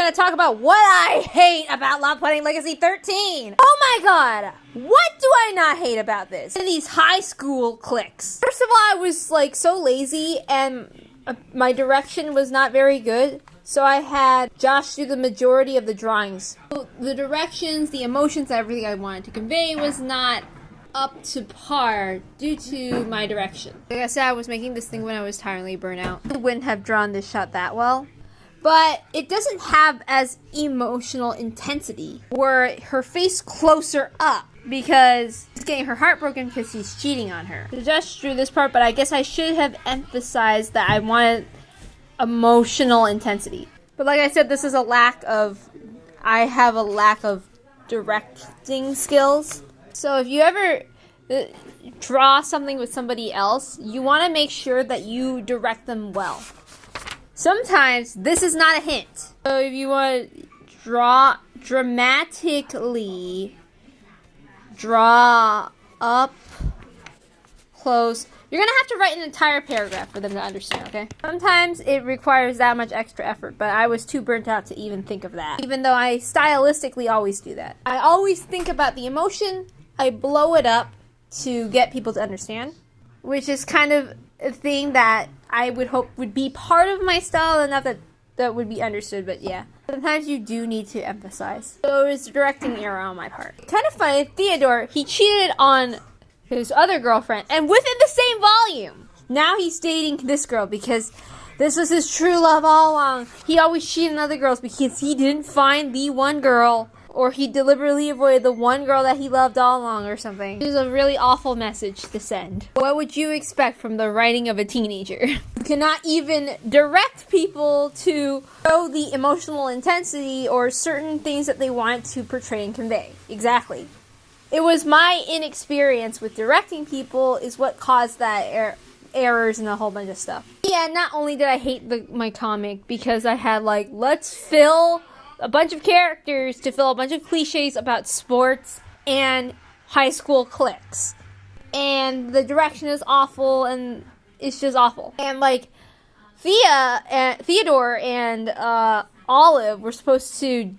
gonna talk about what I hate about Love Pudding Legacy 13. Oh my god, what do I not hate about this? These high school cliques. First of all, I was like so lazy and my direction was not very good. So I had Josh do the majority of the drawings. So the directions, the emotions, everything I wanted to convey was not up to par due to my direction. Like I said, I was making this thing when I was entirely burnt out. I wouldn't have drawn this shot that well. But it doesn't have as emotional intensity. Or her face closer up because she's getting her heart broken because he's cheating on her. So Josh drew this part, but I guess I should have emphasized that I wanted emotional intensity. But like I said, this is I have a lack of directing skills. So if you ever draw something with somebody else, you want to make sure that you direct them well. Sometimes this is not a hint. So if you want to dramatically draw up close, you're going to have to write an entire paragraph for them to understand, okay? Sometimes it requires that much extra effort, but I was too burnt out to even think of that. Even though I stylistically always do that. I always think about the emotion, I blow it up to get people to understand, which is kind of a thing that I would hope would be part of my style, and not that would be understood, but yeah. Sometimes you do need to emphasize. So it was a directing error on my part. Kind of funny, Theodore, he cheated on his other girlfriend, and within the same volume. Now he's dating this girl because this was his true love all along. He always cheated on other girls because he didn't find the one girl, or he deliberately avoided the one girl that he loved all along or something. It was a really awful message to send. What would you expect from the writing of a teenager? You cannot even direct people to show the emotional intensity or certain things that they want to portray and convey. Exactly. It was my inexperience with directing people is what caused that errors and a whole bunch of stuff. Yeah, not only did I hate my comic because I had like, let's fill a bunch of characters to fill a bunch of cliches about sports and high school cliques. And the direction is awful and it's just awful. And like Theodore and Olive were supposed to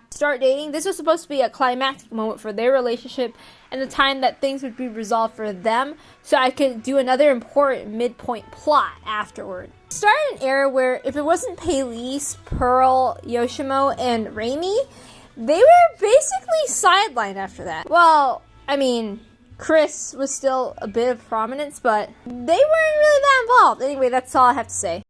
start dating. This was supposed to be a climactic moment for their relationship and the time that things would be resolved for them, so I could do another important midpoint plot afterward. Started an era where if it wasn't Paylise, Pearl, Yoshimo, and Raimi, they were basically sidelined after that. Well, I mean, Chris was still a bit of prominence, but they weren't really that involved. Anyway, that's all I have to say.